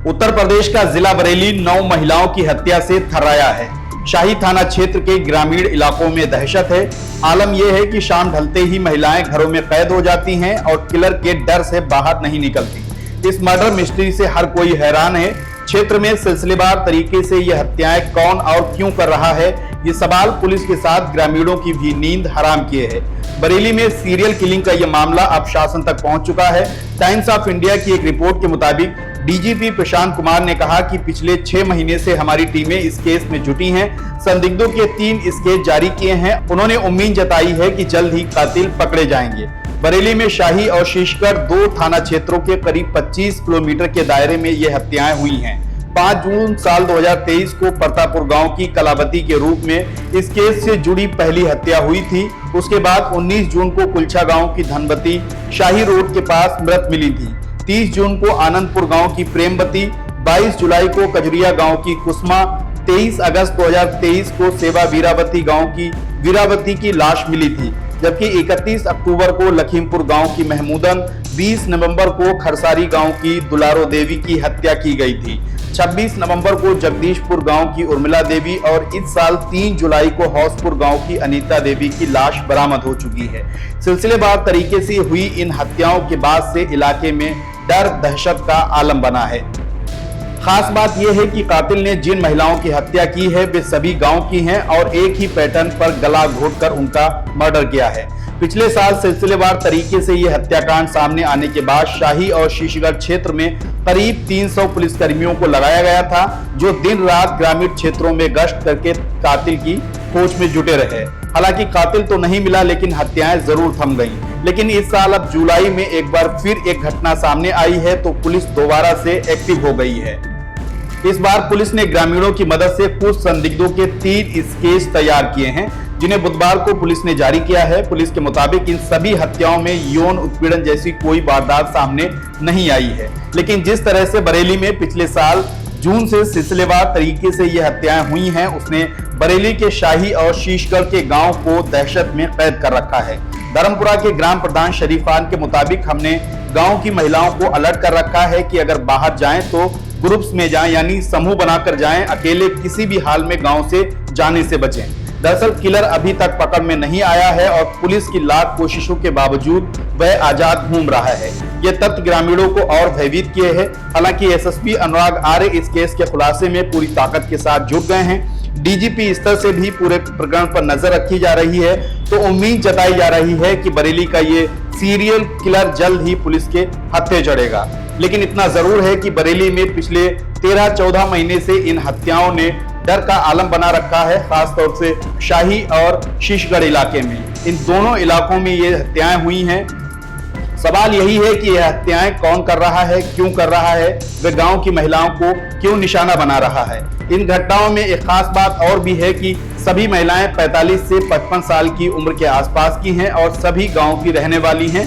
उत्तर प्रदेश का जिला बरेली 9 महिलाओं की हत्या से थर्राया है। शाही थाना क्षेत्र के ग्रामीण इलाकों में दहशत है। आलम यह है कि शाम ढलते ही महिलाएं घरों में कैद हो जाती हैं और किलर के डर से बाहर नहीं निकलती। इस मर्डर मिस्ट्री से हर कोई हैरान है। क्षेत्र में सिलसिलेवार तरीके से यह हत्याएं कौन और क्यों कर रहा है, ये सवाल पुलिस के साथ ग्रामीणों की भी नींद हराम किए है। बरेली में सीरियल किलिंग का यह मामला अब शासन तक पहुंच चुका है। टाइम्स ऑफ इंडिया की एक रिपोर्ट के मुताबिक डीजीपी प्रशांत कुमार ने कहा कि पिछले 6 महीने से हमारी टीमें इस केस में जुटी हैं। संदिग्धों के 3 स्केच जारी किए हैं। उन्होंने उम्मीद जताई है कि जल्द ही कातिल पकड़े जाएंगे। बरेली में शाही और शीशगढ़ 2 थाना क्षेत्रों के करीब 25 किलोमीटर के दायरे में ये हत्याएं हुई हैं। 5 जून साल 2023 को परतापुर गांव की कलावती के रूप में इस केस से जुड़ी पहली हत्या हुई थी। उसके बाद 19 जून को कुलछा गांव की धनवती शाही रोड के पास मृत मिली थी। 30 जून को आनंदपुर गांव की प्रेमवती, 22 जुलाई को कजरिया गांव की कुसमा, 23 अगस्त 2023 को सेवा वीरावती गांव की वीरावती की लाश मिली थी, जबकि 31 अक्टूबर को लखीमपुर गांव की महमूदन, 20 नवंबर को खरसारी गांव की दुलारो देवी की हत्या की गई थी। 26 नवंबर को जगदीशपुर गांव की उर्मिला देवी और इस साल 3 जुलाई को हौसपुर गांव की अनीता देवी की लाश बरामद हो चुकी है। सिलसिलेवार तरीके से हुई इन हत्याओं के बाद से इलाके में डर दहशत का आलम बना है। खास बात यह है कि कातिल ने जिन महिलाओं की हत्या की है वे सभी गांव की हैं और एक ही पैटर्न पर गला घोटकर उनका मर्डर किया है। पिछले साल सिलसिलेवार तरीके से ये हत्याकांड सामने आने के बाद शाही और शीशगढ़ क्षेत्र में करीब 300 पुलिसकर्मियों को लगाया गया था, जो दिन रात ग्रामीण क्षेत्रों में गश्त करके कातिल की खोज में जुटे रहे। हालांकि कातिल तो नहीं मिला, लेकिन हत्याएं जरूर थम गईं। लेकिन इस साल अब जुलाई में एक बार फिर एक घटना सामने आई है तो पुलिस दोबारा से एक्टिव हो गई है। इस बार पुलिस ने ग्रामीणों की मदद से कुछ संदिग्धों के 3 स्केच तैयार किए हैं, जिन्हें बुधवार को पुलिस ने जारी किया है। पुलिस के मुताबिक इन सभी हत्याओं में यौन उत्पीड़न जैसी कोई वारदात सामने नहीं आई है, लेकिन जिस तरह से बरेली में पिछले साल जून से सिलसिलेवार तरीके से ये हत्याएं हुई हैं, उसने बरेली के शाही और शीशगढ़ के गांव को दहशत में कैद कर रखा है। धर्मपुरा के ग्राम प्रधान शरीफ खान के मुताबिक हमने गांव की महिलाओं को अलर्ट कर रखा है कि अगर बाहर जाएं तो ग्रुप्स में जाएं, यानी समूह बनाकर जाएं। अकेले किसी भी हाल में गांव से जाने से बचें। दरअसल किलर अभी तक पकड़ में नहीं आया है और पुलिस की लाख कोशिशों के बावजूद वह आजाद घूम रहा है। ये तथ्य ग्रामीणों को और भयभीत किए हैं। हालांकि एसएसपी अनुराग आर्य इस केस के खुलासे में पूरी ताकत के साथ जुट गए हैं। डीजीपी स्तर से भी पूरे प्रकरण पर नजर रखी जा रही है, तो उम्मीद जताई जा रही है कि बरेली का ये सीरियल किलर जल्द ही पुलिस के हत्थे चढ़ेगा। लेकिन इतना जरूर है कि बरेली में पिछले 13-14 महीने से इन हत्याओं ने डर का आलम बना रखा है, खासतौर से शाही और शीशगढ़ इलाके में। इन दोनों इलाकों में ये हत्याएं हुई हैं। सवाल यही है कि यह हत्याएं कौन कर रहा है, क्यों कर रहा है, वे गांव की महिलाओं को क्यों निशाना बना रहा है। इन घटनाओं में एक खास बात और भी है कि सभी महिलाएं 45 से 55 साल की उम्र के आसपास की हैं और सभी गांव की रहने वाली हैं।